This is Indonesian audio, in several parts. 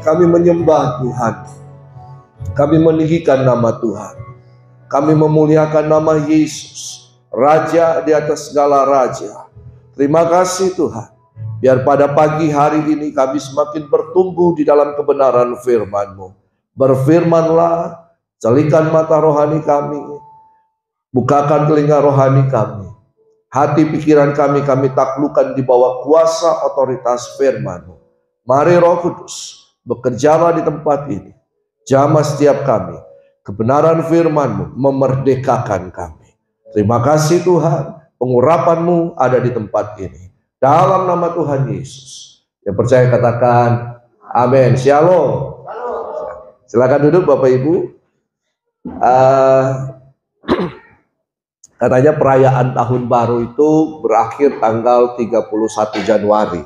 kami menyembah Tuhan. Kami meninggikan nama Tuhan. Kami memuliakan nama Yesus, Raja di atas segala raja. Terima kasih Tuhan. Biar pada pagi hari ini kami semakin bertumbuh di dalam kebenaran firman-Mu. Berfirmanlah, celikan mata rohani kami, bukakan telinga rohani kami. Hati pikiran kami taklukkan di bawah kuasa otoritas firman-Mu. Mari Roh Kudus, bekerjalah di tempat ini. Jamah setiap kami. Kebenaran firman-Mu memerdekakan kami. Terima kasih Tuhan, pengurapan-Mu ada di tempat ini. Dalam nama Tuhan Yesus. Yang percaya katakan, amin. Shalom. Silakan duduk Bapak Ibu. Katanya perayaan tahun baru itu berakhir tanggal 31 Januari.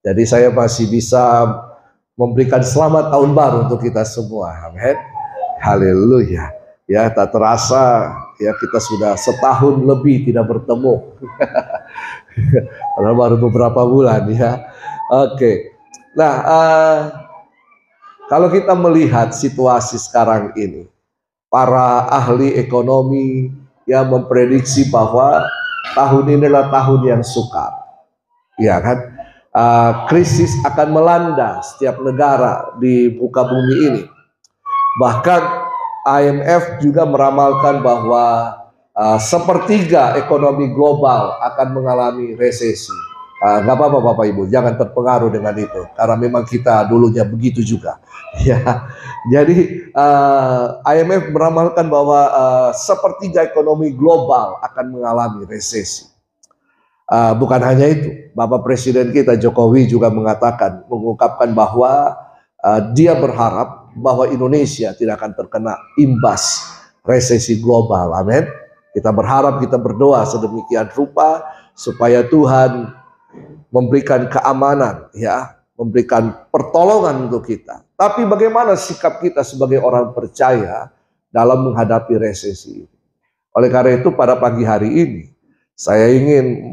Jadi saya masih bisa memberikan selamat tahun baru untuk kita semua. Amin. Haleluya. Ya, tak terasa ya kita sudah setahun lebih tidak bertemu. Karena baru beberapa bulan ya. Oke. Nah, kalau kita melihat situasi sekarang ini, para ahli ekonomi yang memprediksi bahwa tahun ini adalah tahun yang sukar. Ya kan? Krisis akan melanda setiap negara di muka bumi ini. Bahkan IMF juga meramalkan bahwa sepertiga ekonomi global akan mengalami resesi. Nggak apa-apa Bapak Ibu, jangan terpengaruh dengan itu, karena memang kita dulunya begitu juga. Ya, jadi IMF meramalkan bahwa sepertiga ekonomi global akan mengalami resesi. Bukan hanya itu, Bapak Presiden kita Jokowi juga mengungkapkan bahwa dia berharap bahwa Indonesia tidak akan terkena imbas resesi global. Amin. Kita berharap, kita berdoa sedemikian rupa supaya Tuhan memberikan keamanan, ya, memberikan pertolongan untuk kita. Tapi bagaimana sikap kita sebagai orang percaya dalam menghadapi resesi ini? Oleh karena itu pada pagi hari ini saya ingin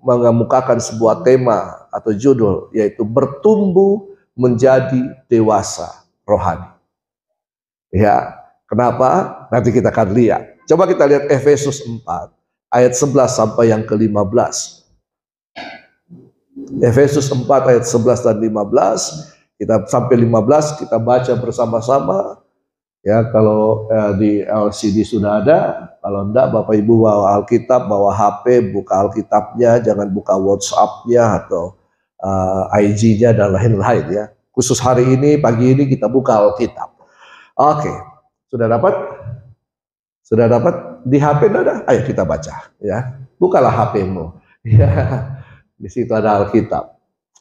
mengemukakan sebuah tema atau judul, yaitu bertumbuh menjadi dewasa rohani. Ya, kenapa? Nanti kita akan lihat. Coba kita lihat Efesus 4 ayat 11 sampai yang ke-15. Efesus 4 ayat 11 dan 15. Kita sampai 15 kita baca bersama-sama. Ya, kalau di LCD sudah ada, kalau enggak Bapak Ibu bawa Alkitab, bawa HP, buka Alkitabnya, jangan buka WhatsApp-nya atau IG-nya dan lain-lain ya. Khusus hari ini, pagi ini kita buka Alkitab. Oke, sudah dapat? Sudah dapat? Di HP ada? Ayo kita baca ya. Bukalah HP-mu. Ya, di situ ada Alkitab.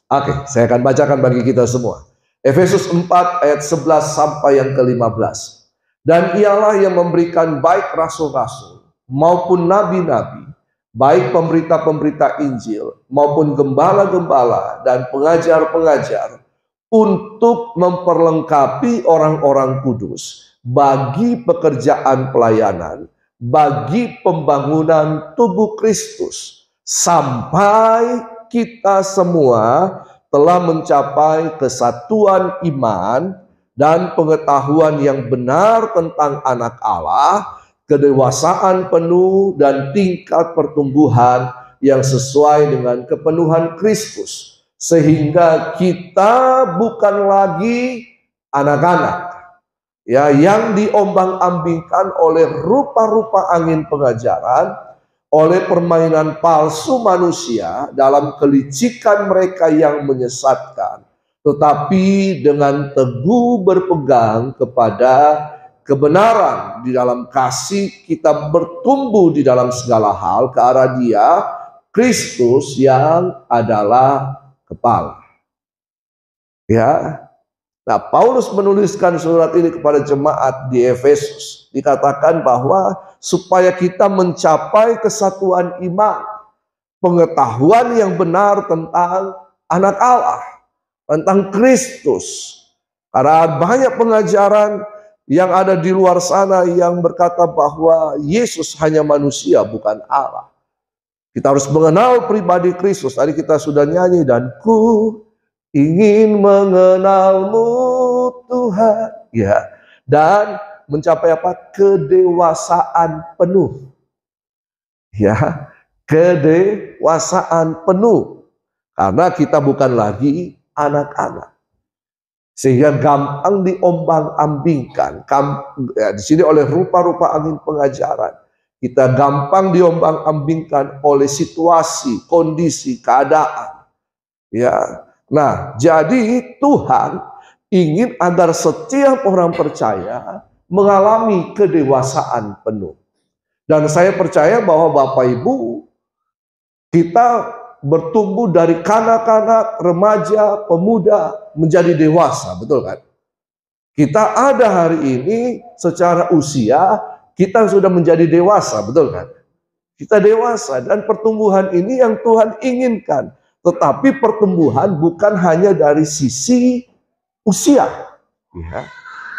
Oke, saya akan bacakan bagi kita semua. Efesus 4 ayat 11 sampai yang ke-15. Dan ialah yang memberikan baik rasul-rasul maupun nabi-nabi, baik pemberita-pemberita Injil maupun gembala-gembala dan pengajar-pengajar, untuk memperlengkapi orang-orang kudus bagi pekerjaan pelayanan, bagi pembangunan tubuh Kristus, sampai kita semua telah mencapai kesatuan iman dan pengetahuan yang benar tentang anak Allah, kedewasaan penuh dan tingkat pertumbuhan yang sesuai dengan kepenuhan Kristus, sehingga kita bukan lagi anak-anak ya yang diombang-ambingkan oleh rupa-rupa angin pengajaran, oleh permainan palsu manusia dalam kelicikan mereka yang menyesatkan, tetapi dengan teguh berpegang kepada kebenaran di dalam kasih kita bertumbuh di dalam segala hal ke arah Dia, Kristus yang adalah kepala. Ya. Nah, Paulus menuliskan surat ini kepada jemaat di Efesus. Dikatakan bahwa supaya kita mencapai kesatuan iman, pengetahuan yang benar tentang anak Allah, tentang Kristus. Karena banyak pengajaran yang ada di luar sana yang berkata bahwa Yesus hanya manusia, bukan Allah. Kita harus mengenal pribadi Kristus. Tadi kita sudah nyanyi, dan ku ingin mengenalmu Tuhan, ya, dan mencapai apa? Kedewasaan penuh, ya, kedewasaan penuh, karena kita bukan lagi anak-anak, sehingga gampang diombang-ambingkan. Di sini oleh rupa-rupa angin pengajaran, kita gampang diombang-ambingkan oleh situasi, kondisi, keadaan. Ya, nah, jadi Tuhan ingin agar setiap orang percaya mengalami kedewasaan penuh. Dan saya percaya bahwa Bapak Ibu, kita bertumbuh dari kanak-kanak, remaja, pemuda menjadi dewasa, betul kan? Kita ada hari ini secara usia, kita sudah menjadi dewasa, betul kan? Kita dewasa, dan pertumbuhan ini yang Tuhan inginkan. Tetapi pertumbuhan bukan hanya dari sisi usia.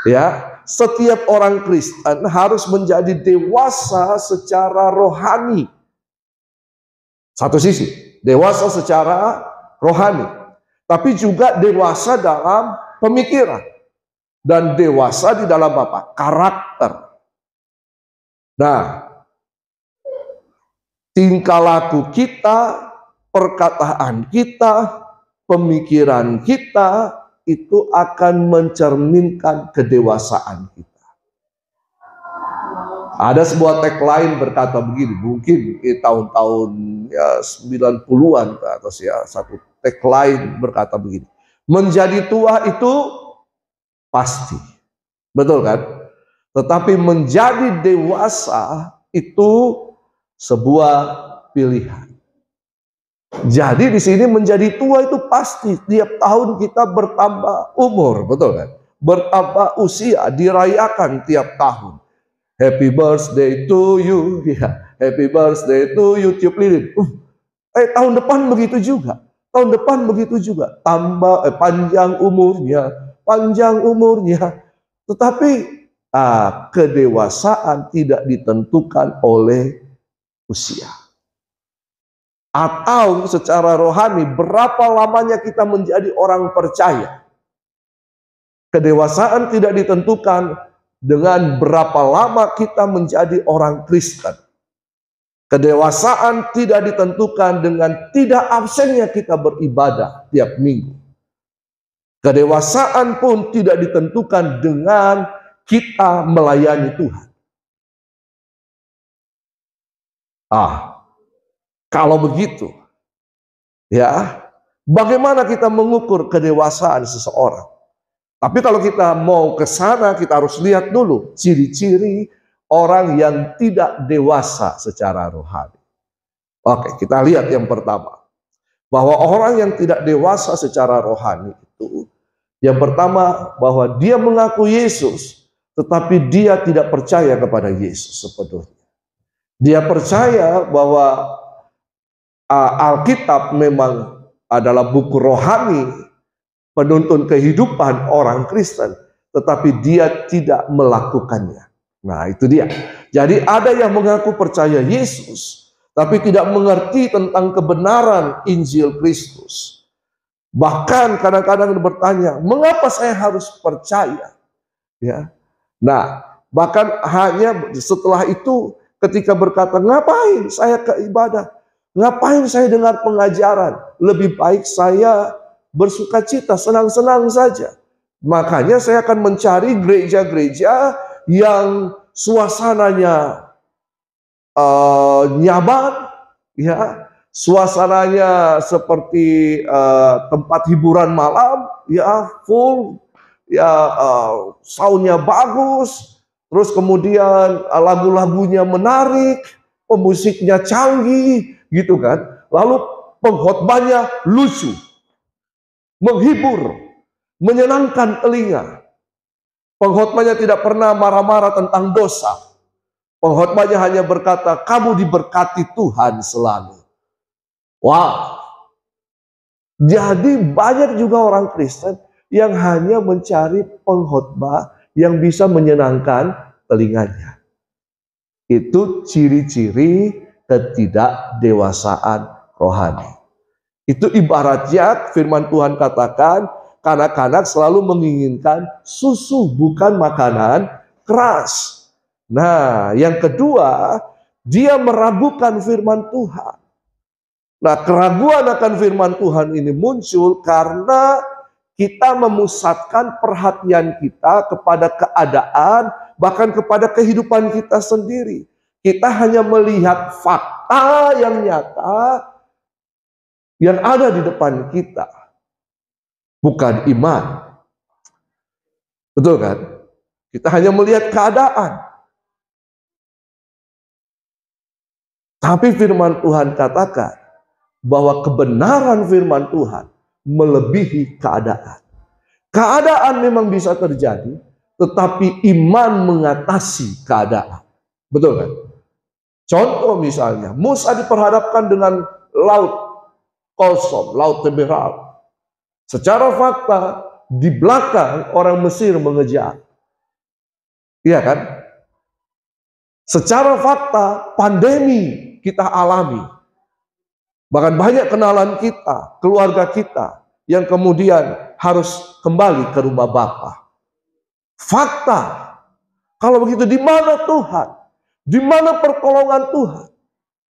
Ya, setiap orang Kristen harus menjadi dewasa secara rohani. Satu sisi, dewasa secara rohani. Tapi juga dewasa dalam pemikiran. Dan dewasa di dalam apa? Karakter. Nah, tingkah laku kita, perkataan kita, pemikiran kita, itu akan mencerminkan kedewasaan kita. Ada sebuah tagline berkata begini, mungkin tahun-tahun ya 90-an ke atas ya, satu tagline berkata begini, menjadi tua itu pasti, betul kan? Tetapi menjadi dewasa itu sebuah pilihan. Jadi di sini menjadi tua itu pasti, tiap tahun kita bertambah umur, betul kan? Bertambah usia, dirayakan tiap tahun. Happy birthday to you, ya. Happy birthday to you, tiup lilin. Tahun depan begitu juga. Tahun depan begitu juga. Tambah panjang umurnya, panjang umurnya. Tetapi kedewasaan tidak ditentukan oleh usia. Atau secara rohani, berapa lamanya kita menjadi orang percaya. Kedewasaan tidak ditentukan dengan berapa lama kita menjadi orang Kristen. Kedewasaan tidak ditentukan dengan tidak absennya kita beribadah tiap minggu. Kedewasaan pun tidak ditentukan dengan kita melayani Tuhan. Kalau begitu, ya, bagaimana kita mengukur kedewasaan seseorang? Tapi kalau kita mau ke sana, kita harus lihat dulu ciri-ciri orang yang tidak dewasa secara rohani. Oke, kita lihat yang pertama. Bahwa orang yang tidak dewasa secara rohani itu, yang pertama, bahwa dia mengaku Yesus, tetapi dia tidak percaya kepada Yesus sepenuhnya. Dia percaya bahwa Alkitab memang adalah buku rohani, penuntun kehidupan orang Kristen, tetapi dia tidak melakukannya. Nah, itu dia. Jadi ada yang mengaku percaya Yesus, tapi tidak mengerti tentang kebenaran Injil Kristus. Bahkan kadang-kadang bertanya, mengapa saya harus percaya? Ya. Nah, bahkan hanya setelah itu ketika berkata, ngapain saya ke ibadah? Ngapain saya dengar pengajaran? Lebih baik saya bersukacita, senang-senang saja. Makanya saya akan mencari gereja-gereja yang suasananya nyaman, ya, suasananya seperti tempat hiburan malam, ya, full, ya, soundnya bagus, terus kemudian lagu-lagunya menarik, pemusiknya canggih, gitu kan. Lalu pengkhotbahnya lucu, menghibur, menyenangkan telinga. Pengkhotbahnya tidak pernah marah-marah tentang dosa. Pengkhotbahnya hanya berkata, kamu diberkati Tuhan selalu. Wow. Jadi banyak juga orang Kristen yang hanya mencari pengkhotbah yang bisa menyenangkan telinganya. Itu ciri-ciri ketidakdewasaan rohani. Itu ibaratnya firman Tuhan katakan, kanak-kanak selalu menginginkan susu, bukan makanan keras. Nah, yang kedua, dia meragukan firman Tuhan. Nah, keraguan akan firman Tuhan ini muncul karena kita memusatkan perhatian kita kepada keadaan, bahkan kepada kehidupan kita sendiri. Kita hanya melihat fakta yang nyata yang ada di depan kita, bukan iman. Betul kan? Kita hanya melihat keadaan. Tapi firman Tuhan katakan bahwa kebenaran firman Tuhan melebihi keadaan. Keadaan memang bisa terjadi, tetapi iman mengatasi keadaan. Betul kan? Contoh misalnya, Musa diperhadapkan dengan laut kosong, laut Teberal. Secara fakta, di belakang orang Mesir mengejar. Iya kan? Secara fakta, pandemi kita alami. Bahkan banyak kenalan kita, keluarga kita, yang kemudian harus kembali ke rumah Bapa. Fakta. Kalau begitu, di mana Tuhan? Di mana pertolongan Tuhan?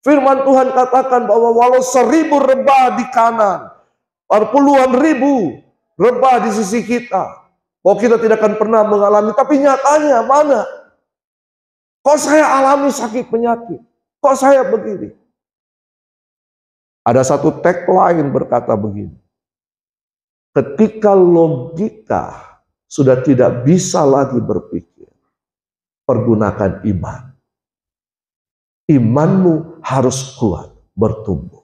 Firman Tuhan katakan bahwa walau 1000 rebah di kanan, puluhan ribu rebah di sisi kita, bahwa kita tidak akan pernah mengalami. Tapi nyatanya mana? Kok saya alami sakit penyakit? Kok saya begini? Ada satu tagline berkata begini. Ketika logika sudah tidak bisa lagi berpikir, pergunakan iman. Imanmu harus kuat, bertumbuh.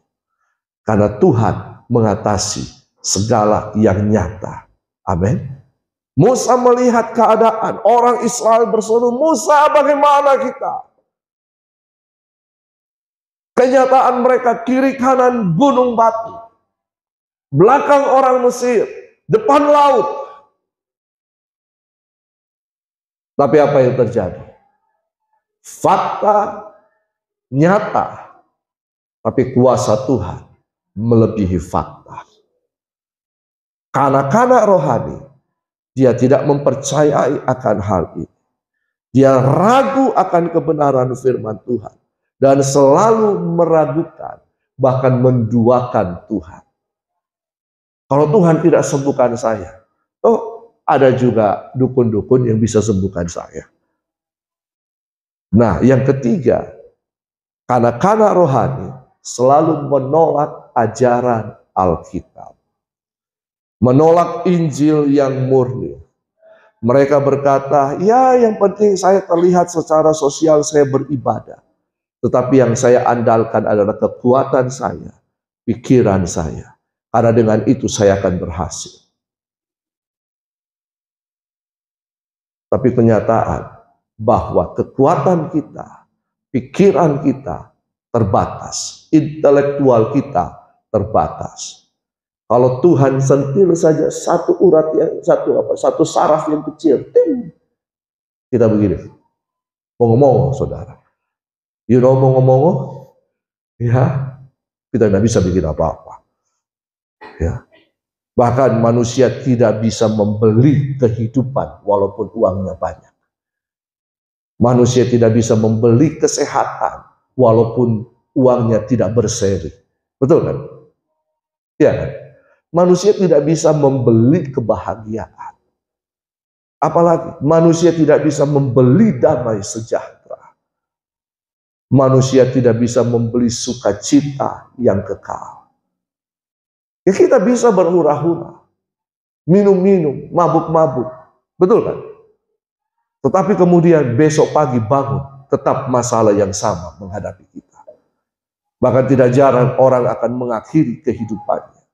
Karena Tuhan mengatasi segala yang nyata. Amin. Musa melihat keadaan orang Israel berseru, Musa, bagaimana kita? Kenyataan mereka kiri kanan gunung batu, belakang orang Mesir, depan laut. Tapi apa yang terjadi? Fakta nyata, tapi kuasa Tuhan melebihi fakta. Kanak-kanak rohani, dia tidak mempercayai akan hal ini. Dia ragu akan kebenaran firman Tuhan. Dan selalu meragukan, bahkan menduakan Tuhan. Kalau Tuhan tidak sembuhkan saya, ada juga dukun-dukun yang bisa sembuhkan saya. Nah, yang ketiga, kanak-kanak rohani selalu menolak ajaran Alkitab. Menolak Injil yang murni. Mereka berkata, ya yang penting saya terlihat secara sosial saya beribadah. Tetapi yang saya andalkan adalah kekuatan saya, pikiran saya. Karena dengan itu saya akan berhasil. Tapi kenyataan bahwa kekuatan kita, pikiran kita terbatas, intelektual kita terbatas. Kalau Tuhan sentil saja satu urat yang satu saraf yang kecil, kita begini, ngomong-ngomong saudara. You know ngomong-ngomong, ya kita tidak bisa bikin apa-apa. Ya, bahkan manusia tidak bisa membeli kehidupan walaupun uangnya banyak. Manusia tidak bisa membeli kesehatan walaupun uangnya tidak berseri. Betul kan? Ya kan? Manusia tidak bisa membeli kebahagiaan. Apalagi manusia tidak bisa membeli damai sejahtera. Manusia tidak bisa membeli sukacita yang kekal. Ya kita bisa berhura-hura, minum-minum, mabuk-mabuk. Betul kan? Tetapi kemudian besok pagi bangun, tetap masalah yang sama menghadapi kita. Bahkan tidak jarang orang akan mengakhiri kehidupannya.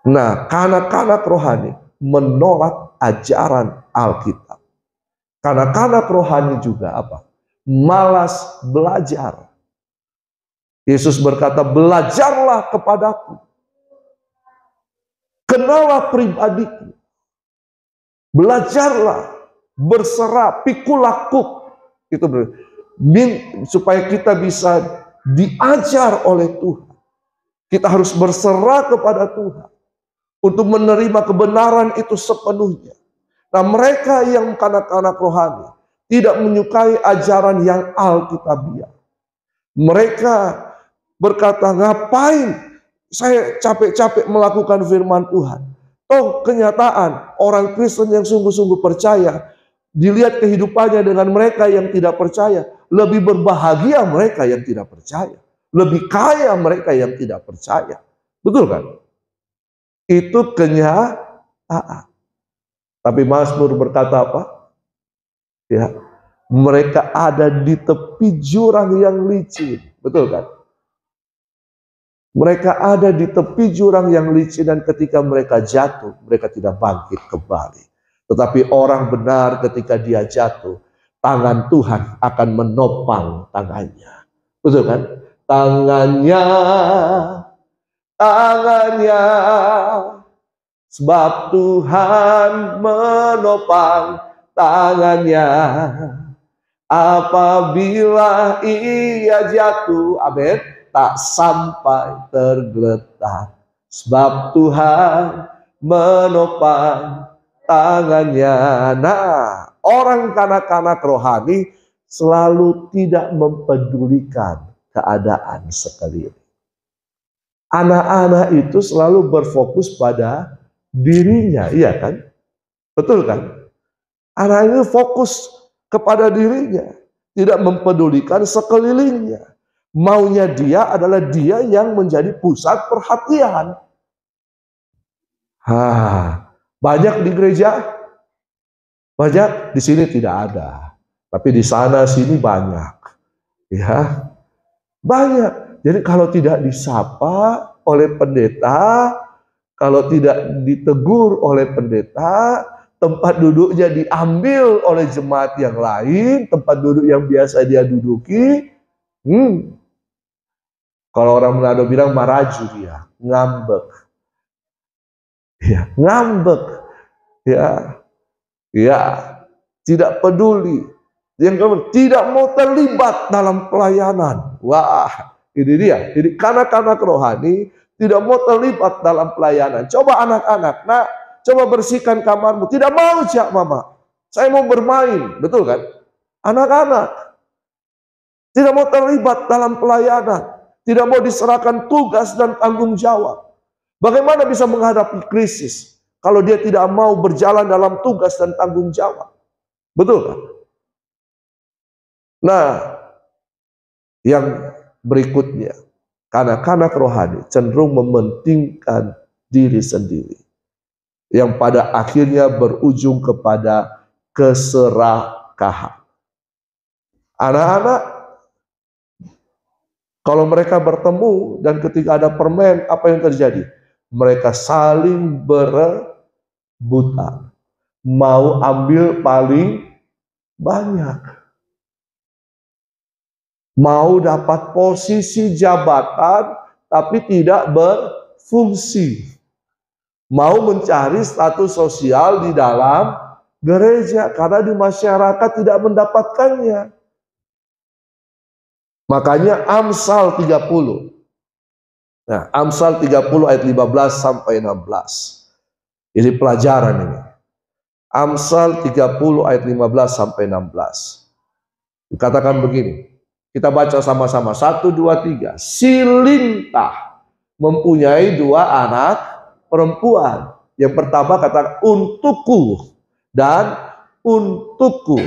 Nah, kanak-kanak rohani menolak ajaran Alkitab. Kanak-kanak rohani juga apa? Malas belajar. Yesus berkata, belajarlah kepadaku. Kenalah pribadiku. Belajarlah, berserah, pikul lakuk. Itu supaya kita bisa diajar oleh Tuhan. Kita harus berserah kepada Tuhan. untuk menerima kebenaran itu sepenuhnya. Nah, mereka yang kanak-kanak rohani tidak menyukai ajaran yang alkitabiah. Mereka berkata, ngapain saya capek-capek melakukan firman Tuhan? Toh kenyataan orang Kristen yang sungguh-sungguh percaya, dilihat kehidupannya dengan mereka yang tidak percaya, lebih berbahagia mereka yang tidak percaya. Lebih kaya mereka yang tidak percaya. Betul kan? Itu kenyataan. Tapi Mazmur berkata apa? Ya, mereka ada di tepi jurang yang licin. Betul kan? Mereka ada di tepi jurang yang licin dan ketika mereka jatuh, mereka tidak bangkit kembali. Tetapi orang benar ketika dia jatuh, tangan Tuhan akan menopang tangannya. Betul kan? Tangannya, sebab Tuhan menopang tangannya. Apabila ia jatuh, amin, tak sampai tergeletak. Sebab Tuhan menopang tangannya. Nah, orang kanak-kanak rohani selalu tidak mempedulikan keadaan sekeliling. Anak-anak itu selalu berfokus pada dirinya, iya kan? Betul kan? Anak itu fokus kepada dirinya, tidak mempedulikan sekelilingnya. Maunya dia adalah dia yang menjadi pusat perhatian. Banyak di gereja, banyak di sini tidak ada, tapi di sana sini banyak, ya banyak. Jadi kalau tidak disapa oleh pendeta, kalau tidak ditegur oleh pendeta, tempat duduknya diambil oleh jemaat yang lain, tempat duduk yang biasa dia duduki. Kalau orang Manado bilang maraju dia, ngambek. Ya, ngambek. Ya, tidak peduli. Yang tidak mau terlibat dalam pelayanan. Wah, ini dia. Jadi kanak-kanak rohani tidak mau terlibat dalam pelayanan. Coba anak-anak, nah, coba bersihkan kamarmu. Tidak mau, Cak Mama. Saya mau bermain, betul kan? Anak-anak tidak mau terlibat dalam pelayanan, tidak mau diserahkan tugas dan tanggung jawab. Bagaimana bisa menghadapi krisis kalau dia tidak mau berjalan dalam tugas dan tanggung jawab? Betul kan? Nah, yang berikutnya, kanak-kanak rohani cenderung mementingkan diri sendiri, yang pada akhirnya berujung kepada keserakahan. Anak-anak, kalau mereka bertemu dan ketika ada permen, apa yang terjadi? Mereka saling berebutan, mau ambil paling banyak. Mau dapat posisi jabatan, tapi tidak berfungsi. Mau mencari status sosial di dalam gereja, karena di masyarakat tidak mendapatkannya. Makanya Amsal 30. Nah, Amsal 30 ayat 15 sampai 16. Ini pelajaran ini. Amsal 30 ayat 15 sampai 16. Dikatakan begini. Kita baca sama-sama. 1, 2, 3. Si lintah mempunyai 2 anak perempuan. Yang pertama kata untukku dan untukku.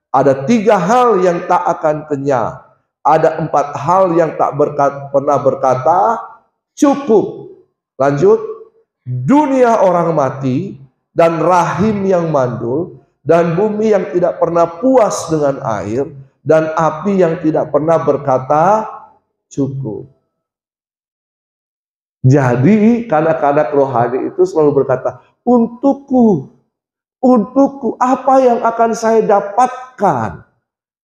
Ada 3 hal yang tak akan kenyang. Ada 4 hal yang tak pernah berkata cukup. Lanjut. Dunia orang mati dan rahim yang mandul dan bumi yang tidak pernah puas dengan air dan api yang tidak pernah berkata cukup. Jadi kanak-kanak rohani itu selalu berkata, untukku, apa yang akan saya dapatkan?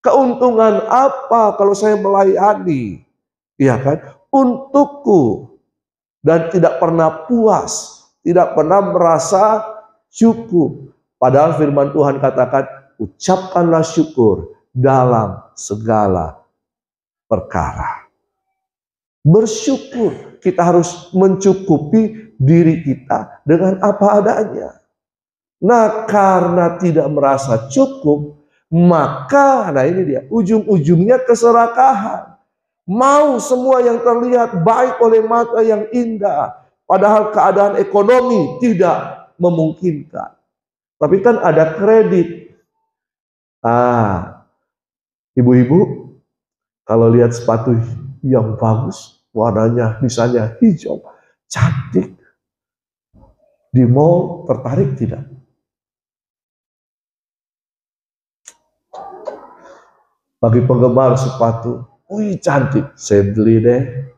Keuntungan apa kalau saya melayani? Iya kan? Untukku. Dan tidak pernah puas, tidak pernah merasa cukup. Padahal firman Tuhan katakan, ucapkanlah syukur dalam segala perkara. Bersyukur, kita harus mencukupi diri kita dengan apa adanya. Nah, karena tidak merasa cukup, maka, nah ini dia, ujung-ujungnya keserakahan. Mau semua yang terlihat baik oleh mata yang indah, padahal keadaan ekonomi tidak memungkinkan. Tapi kan ada kredit. Ibu-ibu, kalau lihat sepatu yang bagus, warnanya misalnya hijau, cantik, di mall tertarik tidak? Bagi penggemar sepatu, wih cantik, saya beli deh.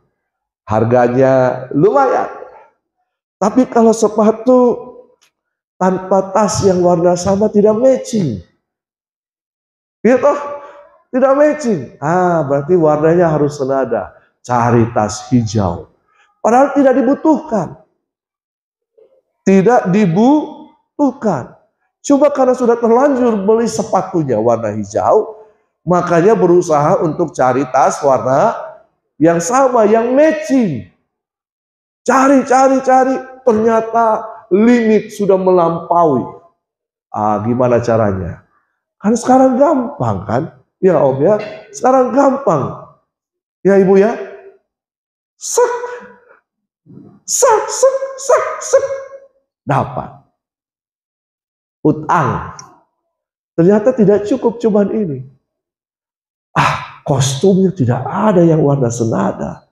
Harganya lumayan. Tapi kalau sepatu tanpa tas yang warna sama tidak matching. Iya toh? Tidak matching. Berarti warnanya harus senada. Cari tas hijau. Padahal tidak dibutuhkan. Tidak dibutuhkan. Coba karena sudah terlanjur beli sepatunya warna hijau, makanya berusaha untuk cari tas warna yang sama, yang matching. Cari, ternyata limit sudah melampaui. Gimana caranya? Kan sekarang gampang kan? Ya Om ya, sekarang gampang. Ya Ibu ya. Sek. Dapat. Utang. Ternyata tidak cukup cuman ini. Kostumnya tidak ada yang warna senada.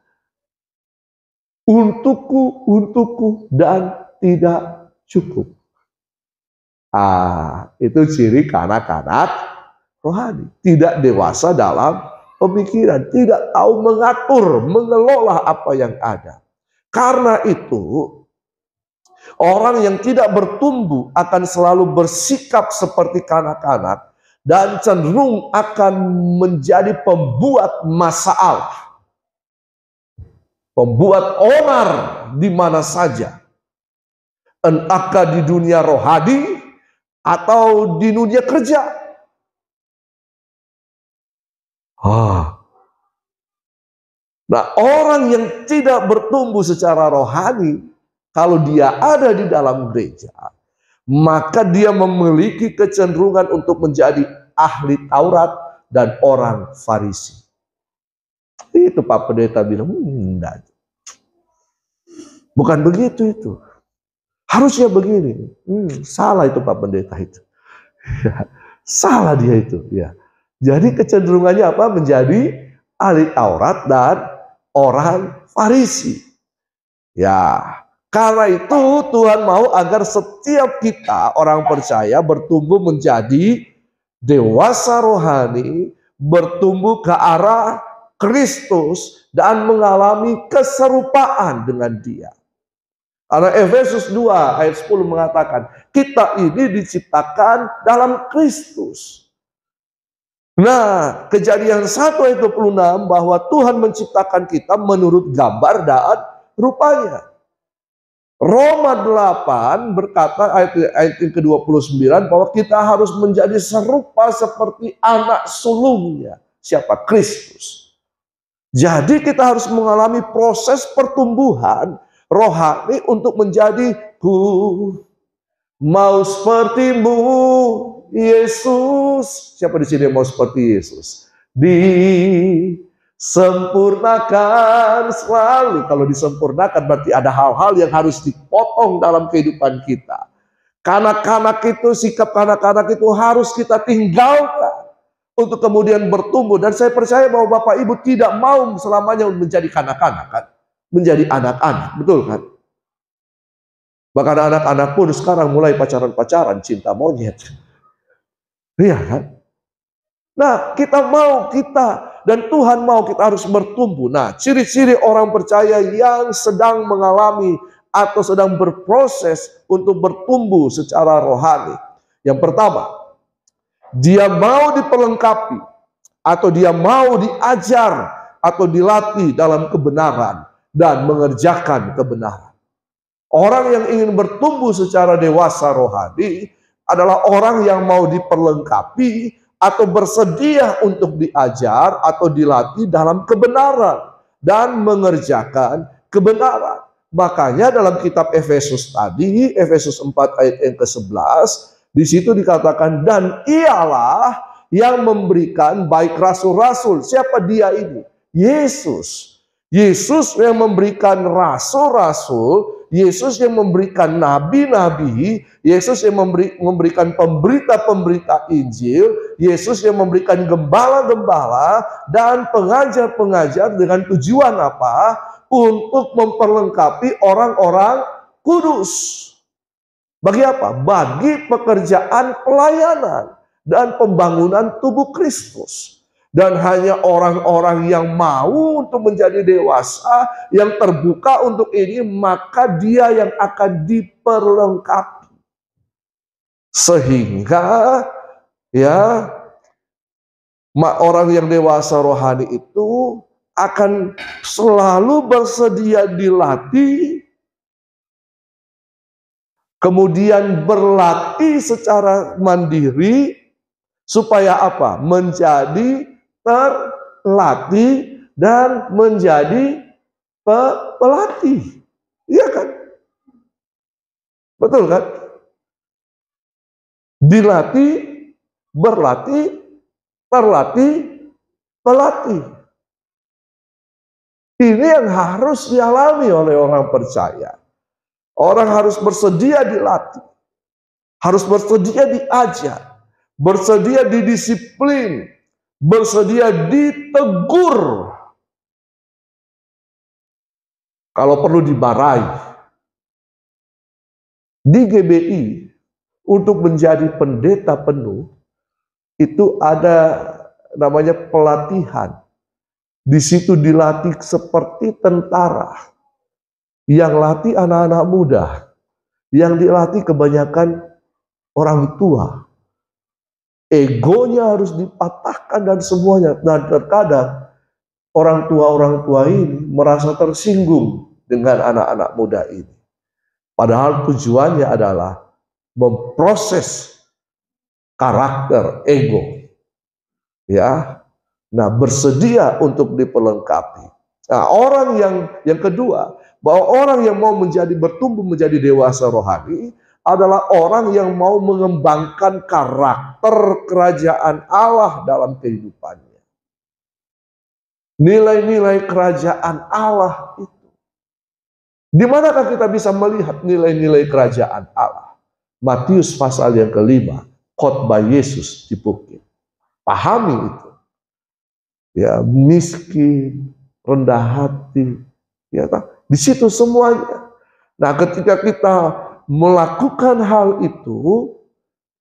Untukku dan tidak cukup. Itu ciri kanak-kanak rohani. Tidak dewasa dalam pemikiran. Tidak tahu mengatur, mengelola apa yang ada. Karena itu, orang yang tidak bertumbuh akan selalu bersikap seperti kanak-kanak dan cenderung akan menjadi pembuat masalah. Pembuat onar di mana saja. Entahkah di dunia rohani atau di dunia kerja. Nah, orang yang tidak bertumbuh secara rohani, kalau dia ada di dalam gereja, maka dia memiliki kecenderungan untuk menjadi ahli Taurat dan orang Farisi. Itu Pak Pendeta bilang, enggak. Bukan begitu itu. Harusnya begini. Salah itu Pak Pendeta itu. Salah dia itu. Ya. Jadi kecenderungannya apa? Menjadi ahli Taurat dan orang Farisi. Ya, karena itu Tuhan mau agar setiap kita orang percaya bertumbuh menjadi dewasa rohani, bertumbuh ke arah Kristus dan mengalami keserupaan dengan Dia. Karena Efesus 2 ayat 10 mengatakan, kita ini diciptakan dalam Kristus. Nah, Kejadian 1 ayat 26 bahwa Tuhan menciptakan kita menurut gambar dan rupanya. Roma 8 berkata ayat yang ke-29 bahwa kita harus menjadi serupa seperti anak sulungnya. Siapa? Kristus. Jadi kita harus mengalami proses pertumbuhan rohani untuk menjadi mau sepertimu Yesus. Siapa di sini mau seperti Yesus? Disempurnakan selalu. Kalau disempurnakan berarti ada hal-hal yang harus dipotong dalam kehidupan kita. Kanak-kanak itu, sikap kanak-kanak itu harus kita tinggalkan untuk kemudian bertumbuh. Dan saya percaya bahwa Bapak Ibu tidak mau selamanya menjadi kanak-kanak kan? Menjadi anak-anak, betul kan? Bahkan anak-anak pun sekarang mulai pacaran-pacaran, cinta monyet. Iya kan? Nah, kita dan Tuhan mau kita harus bertumbuh. Nah, ciri-ciri orang percaya yang sedang mengalami atau sedang berproses untuk bertumbuh secara rohani. Yang pertama, dia mau diperlengkapi atau dia mau diajar atau dilatih dalam kebenaran dan mengerjakan kebenaran. Orang yang ingin bertumbuh secara dewasa rohani adalah orang yang mau diperlengkapi atau bersedia untuk diajar atau dilatih dalam kebenaran dan mengerjakan kebenaran. Makanya dalam kitab Efesus tadi, Efesus 4 ayat yang ke-11, di situ dikatakan, dan ialah yang memberikan baik rasul-rasul. Siapa dia ini? Yesus. Yesus yang memberikan rasul-rasul, Yesus yang memberikan nabi-nabi, Yesus yang memberikan pemberita-pemberita Injil, Yesus yang memberikan gembala-gembala dan pengajar-pengajar dengan tujuan apa? Untuk memperlengkapi orang-orang kudus. Bagi apa? Bagi pekerjaan pelayanan dan pembangunan tubuh Kristus. Dan hanya orang-orang yang mau untuk menjadi dewasa, yang terbuka untuk ini, maka dia yang akan diperlengkapi. Sehingga ya orang yang dewasa rohani itu akan selalu bersedia dilatih, kemudian berlatih secara mandiri, supaya apa? Menjadi terlatih dan menjadi pelatih. Iya kan? Betul kan? Dilatih, berlatih, terlatih, pelatih. Ini yang harus dialami oleh orang percaya. Orang harus bersedia dilatih, harus bersedia diajar, bersedia didisiplin, bersedia ditegur. Kalau perlu dimarahi. Di GBI, untuk menjadi pendeta penuh, itu ada namanya pelatihan. Di situ dilatih seperti tentara. Yang latih anak-anak muda. Yang dilatih kebanyakan orang tua. Egonya harus dipatahkan dan semuanya. Dan terkadang orang tua ini merasa tersinggung dengan anak-anak muda ini. Padahal tujuannya adalah memproses karakter ego. Ya. Nah, bersedia untuk diperlengkapi. Nah, orang yang kedua, bahwa orang yang mau bertumbuh menjadi dewasa rohani adalah orang yang mau mengembangkan karakter kerajaan Allah dalam kehidupannya. Nilai-nilai kerajaan Allah itu. Di manakah kita bisa melihat nilai-nilai kerajaan Allah? Matius pasal yang ke-5, khotbah Yesus di bukit. Pahami itu. Ya, miskin, rendah hati, ya, di situ semuanya. Nah, ketika kita melakukan hal itu,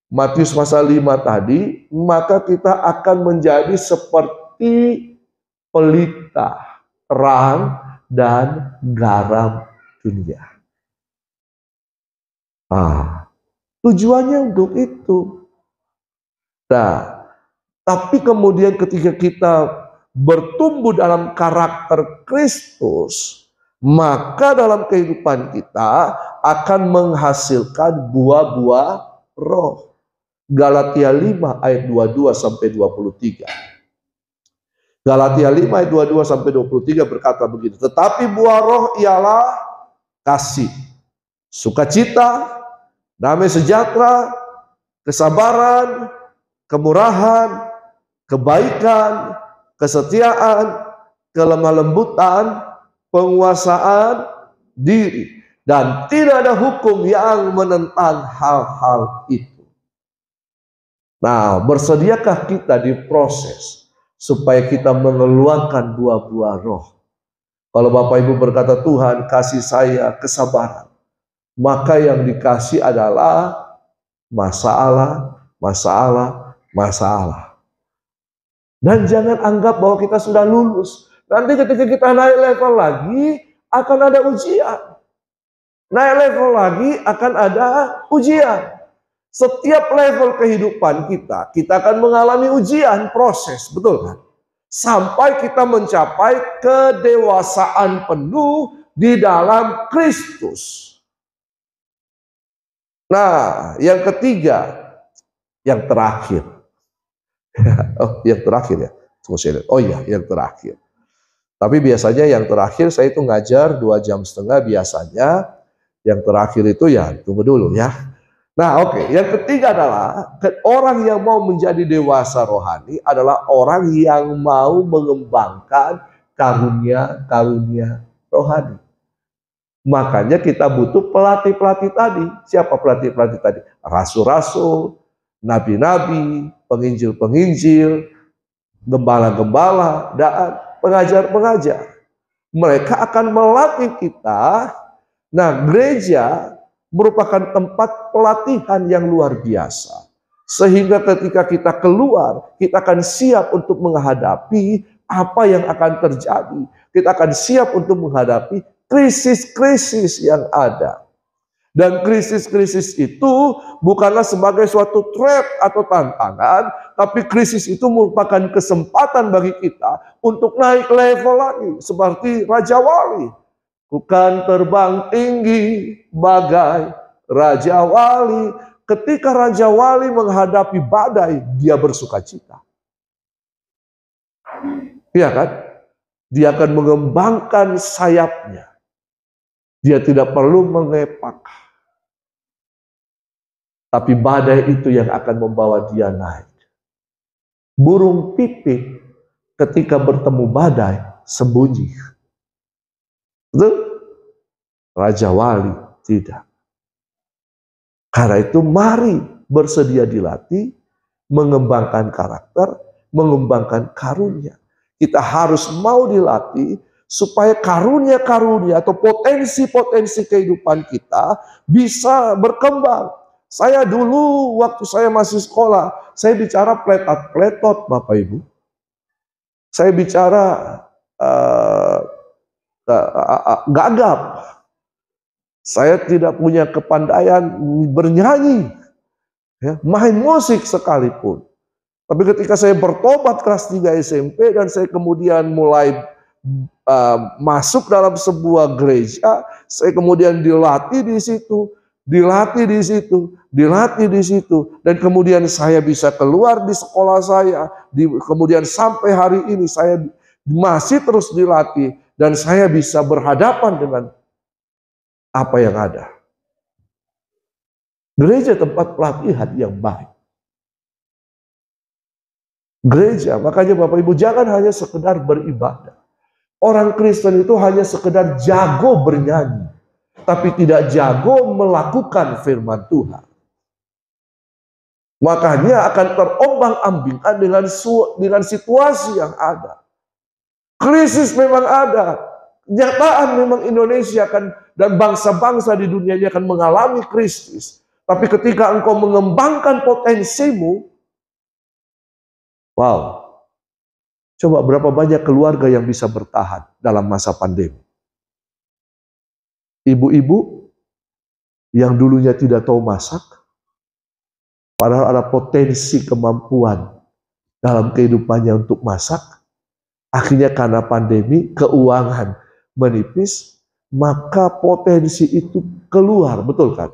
Matius pasal 5 tadi, maka kita akan menjadi seperti pelita, terang, dan garam dunia. Tujuannya untuk itu. Nah, tapi kemudian ketika kita bertumbuh dalam karakter Kristus, maka dalam kehidupan kita akan menghasilkan buah-buah roh. Galatia 5 ayat 22 sampai 23. Galatia 5 ayat 22 sampai 23 berkata begini, tetapi buah roh ialah kasih, sukacita, damai sejahtera, kesabaran, kemurahan, kebaikan, kesetiaan, kelemah lembutan, penguasaan diri. Dan tidak ada hukum yang menentang hal-hal itu. Nah, bersediakah kita diproses supaya kita mengeluarkan buah-buah roh? Kalau Bapak Ibu berkata, Tuhan kasih saya kesabaran, maka yang dikasih adalah masalah. Dan jangan anggap bahwa kita sudah lulus. Nanti ketika kita naik level lagi, akan ada ujian. Naik level lagi, akan ada ujian. Setiap level kehidupan kita akan mengalami ujian, proses, betul kan? Sampai kita mencapai kedewasaan penuh di dalam Kristus. Nah, yang ketiga, yang terakhir. Yang terakhir ya. Oh iya, yang terakhir. Tapi biasanya yang terakhir saya itu ngajar 2,5 jam biasanya. Yang terakhir itu ya tunggu dulu ya. Nah oke, yang ketiga adalah orang yang mau menjadi dewasa rohani adalah orang yang mau mengembangkan karunia-karunia rohani. Makanya kita butuh pelatih-pelatih tadi. Siapa pelatih-pelatih tadi? Rasul-rasul, nabi-nabi, penginjil-penginjil, gembala-gembala, dan pengajar-pengajar. Mereka akan melatih kita. Nah, gereja merupakan tempat pelatihan yang luar biasa. Sehingga ketika kita keluar, kita akan siap untuk menghadapi apa yang akan terjadi. Kita akan siap untuk menghadapi krisis-krisis yang ada. Dan krisis-krisis itu bukanlah sebagai suatu threat atau tantangan, tapi krisis itu merupakan kesempatan bagi kita untuk naik level lagi. Seperti Raja Wali. Bukan terbang tinggi bagai Raja Wali. Ketika Raja Wali menghadapi badai, dia bersuka cita. Iya kan? Dia akan mengembangkan sayapnya. Dia tidak perlu mengepak. Tapi badai itu yang akan membawa dia naik. Burung pipit ketika bertemu badai sembunyi. Betul? Raja Wali tidak. Karena itu mari bersedia dilatih, mengembangkan karakter, mengembangkan karunia. Kita harus mau dilatih supaya karunia-karunia atau potensi-potensi kehidupan kita bisa berkembang. Saya dulu waktu saya masih sekolah, saya bicara pletot-pletot Bapak Ibu. Saya bicara gagap. Saya tidak punya kepandaian bernyanyi, ya, main musik sekalipun. Tapi ketika saya bertobat kelas 3 SMP dan saya kemudian mulai masuk dalam sebuah gereja, saya kemudian dilatih di situ, dilatih di situ, dilatih di situ, dan kemudian saya bisa keluar di sekolah saya, kemudian sampai hari ini saya masih terus dilatih, dan saya bisa berhadapan dengan apa yang ada. Gereja tempat pelatihan yang baik. Gereja, makanya Bapak Ibu jangan hanya sekedar beribadah. Orang Kristen itu hanya sekedar jago bernyanyi, tapi tidak jago melakukan firman Tuhan. Makanya akan terombang-ambingkan dengan situasi yang ada. Krisis memang ada. Kenyataan memang Indonesia dan bangsa-bangsa di dunia ini akan mengalami krisis. Tapi ketika engkau mengembangkan potensimu, wow. Coba berapa banyak keluarga yang bisa bertahan dalam masa pandemi. Ibu-ibu yang dulunya tidak tahu masak, padahal ada potensi kemampuan dalam kehidupannya untuk masak, akhirnya karena pandemi, keuangan menipis, maka potensi itu keluar, betul kan?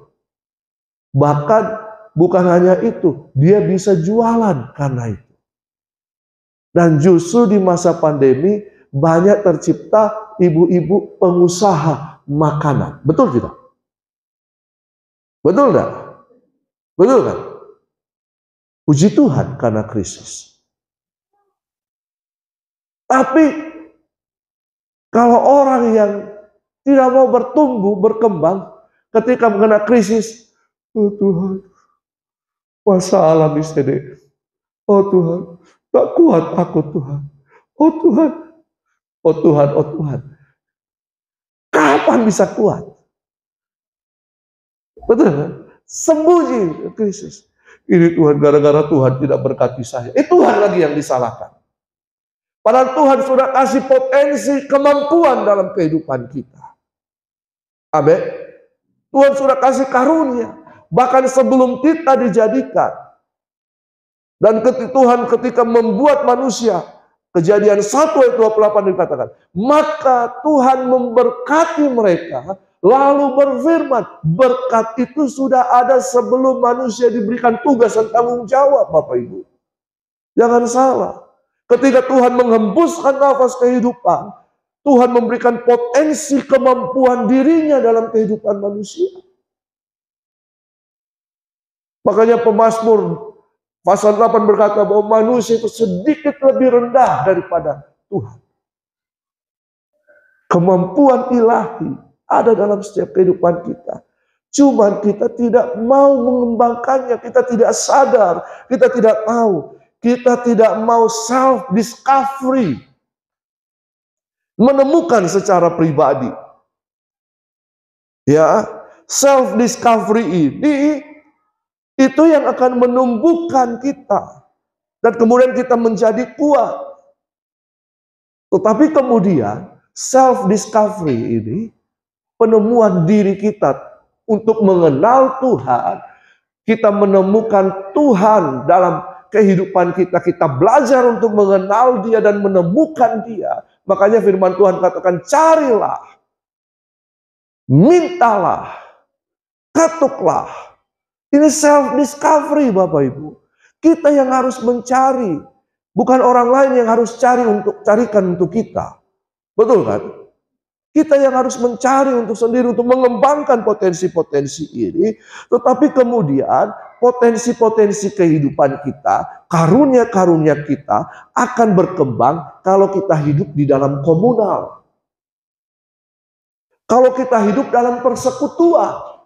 Bahkan bukan hanya itu, dia bisa jualan karena itu. Dan justru di masa pandemi banyak tercipta ibu-ibu pengusaha makanan. Betul tidak? Betul tidak? Betul kan? Puji Tuhan karena krisis. Tapi kalau orang yang tidak mau bertumbuh, berkembang, ketika mengenai krisis, oh Tuhan, masalah di sini. Oh Tuhan, tak kuat aku Tuhan. Oh Tuhan, oh Tuhan, oh Tuhan. Kapan bisa kuat? Betul kan? Sembunyi krisis. Ini Tuhan, gara-gara Tuhan tidak berkati saya. Tuhan lagi yang disalahkan. Padahal Tuhan sudah kasih potensi kemampuan dalam kehidupan kita. Amin. Tuhan sudah kasih karunia. Bahkan sebelum kita dijadikan. Dan Tuhan ketika membuat manusia, Kejadian 1 ayat 28 dikatakan, maka Tuhan memberkati mereka, lalu berfirman, berkat itu sudah ada sebelum manusia diberikan tugas dan tanggung jawab, Bapak Ibu. Jangan salah. Ketika Tuhan menghembuskan nafas kehidupan, Tuhan memberikan potensi kemampuan dirinya dalam kehidupan manusia. Makanya pemazmur pasal 8 berkata bahwa manusia itu sedikit lebih rendah daripada Tuhan. Kemampuan ilahi ada dalam setiap kehidupan kita. Cuman kita tidak mau mengembangkannya, kita tidak sadar, kita tidak tahu. Kita tidak mau self-discovery. Menemukan secara pribadi. Ya, self-discovery ini itu yang akan menumbuhkan kita. Dan kemudian kita menjadi kuat. Tetapi kemudian self-discovery ini, penemuan diri kita untuk mengenal Tuhan, kita menemukan Tuhan dalam kehidupan kita, kita belajar untuk mengenal Dia dan menemukan Dia. Makanya firman Tuhan katakan, carilah, mintalah, ketuklah. Ini self-discovery Bapak Ibu. Kita yang harus mencari, bukan orang lain yang harus carikan untuk kita. Betul kan? Kita yang harus mencari untuk sendiri, untuk mengembangkan potensi-potensi ini. Tetapi kemudian potensi-potensi kehidupan kita, karunia-karunia kita akan berkembang kalau kita hidup di dalam komunal. Kalau kita hidup dalam persekutuan.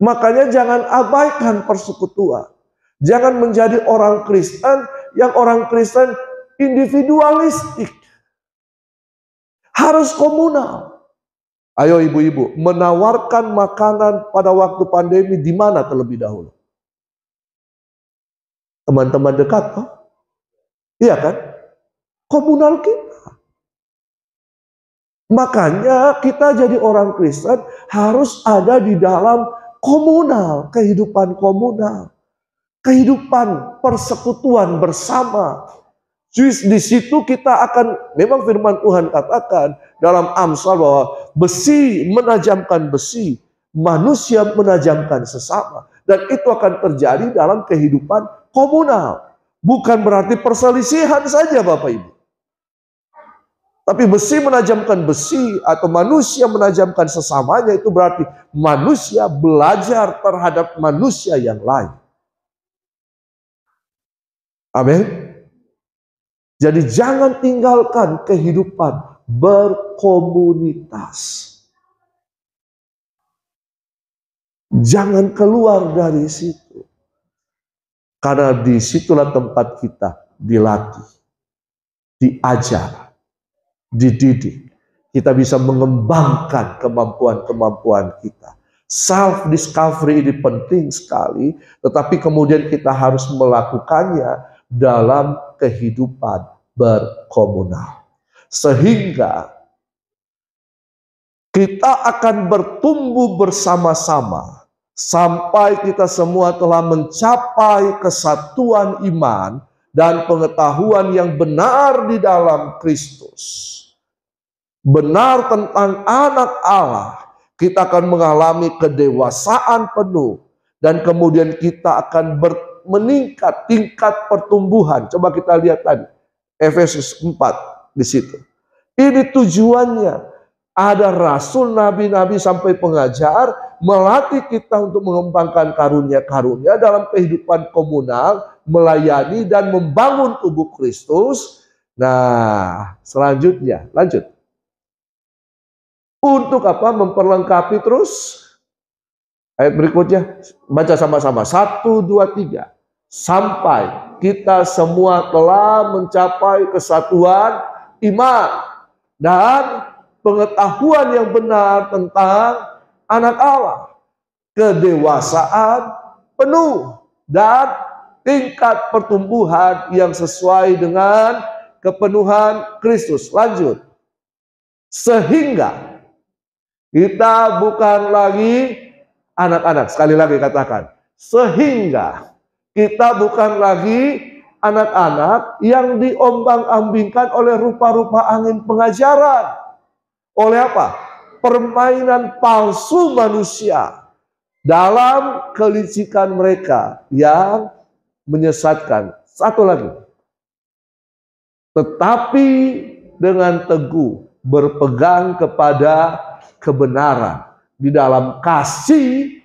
Makanya jangan abaikan persekutuan. Jangan menjadi orang Kristen yang orang Kristen individualistik. Harus komunal. Ayo ibu-ibu, menawarkan makanan pada waktu pandemi di mana terlebih dahulu? Teman-teman dekat, oh? Iya kan? Komunal kita. Makanya kita jadi orang Kristen harus ada di dalam komunal, kehidupan komunal. Kehidupan persekutuan bersama. Jadi di situ kita akan, memang firman Tuhan katakan dalam Amsal bahwa besi menajamkan besi, manusia menajamkan sesama. Dan itu akan terjadi dalam kehidupan komunal. Bukan berarti perselisihan saja Bapak Ibu. Tapi besi menajamkan besi atau manusia menajamkan sesamanya itu berarti manusia belajar terhadap manusia yang lain. Amin. Jadi jangan tinggalkan kehidupan berkomunitas. Jangan keluar dari situ. Karena disitulah tempat kita dilatih, diajar, dididik. Kita bisa mengembangkan kemampuan-kemampuan kita. Self-discovery ini penting sekali, tetapi kemudian kita harus melakukannya dalam kehidupan berkomunal. Sehingga kita akan bertumbuh bersama-sama sampai kita semua telah mencapai kesatuan iman dan pengetahuan yang benar di dalam Kristus. Benar tentang anak Allah, kita akan mengalami kedewasaan penuh dan kemudian kita akan meningkat tingkat pertumbuhan. Coba kita lihat tadi Efesus 4 di situ. Ini tujuannya. Ada rasul, nabi-nabi sampai pengajar melatih kita untuk mengembangkan karunia-karunia dalam kehidupan komunal, melayani dan membangun tubuh Kristus. Nah, selanjutnya lanjut. Untuk apa? Memperlengkapi terus. Ayat berikutnya baca sama-sama. 1, 2, 3. Sampai kita semua telah mencapai kesatuan iman dan pengetahuan yang benar tentang anak Allah, kedewasaan penuh dan tingkat pertumbuhan yang sesuai dengan kepenuhan Kristus. Lanjut. Sehingga kita bukan lagi anak-anak. Sekali lagi katakan. Sehingga kita bukan lagi anak-anak yang diombang-ambingkan oleh rupa-rupa angin pengajaran. Oleh apa? Permainan palsu manusia dalam kelicikan mereka yang menyesatkan. Satu lagi. Tetapi dengan teguh berpegang kepada kebenaran. Di dalam kasih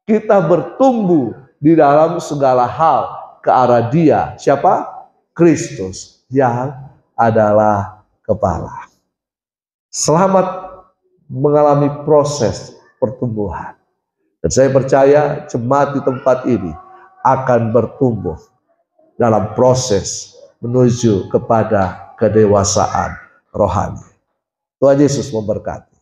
kita bertumbuh di dalam segala hal ke arah Dia. Siapa? Kristus yang adalah kepala. Selamat mengalami proses pertumbuhan. Dan saya percaya jemaat di tempat ini akan bertumbuh dalam proses menuju kepada kedewasaan rohani. Tuhan Yesus memberkati.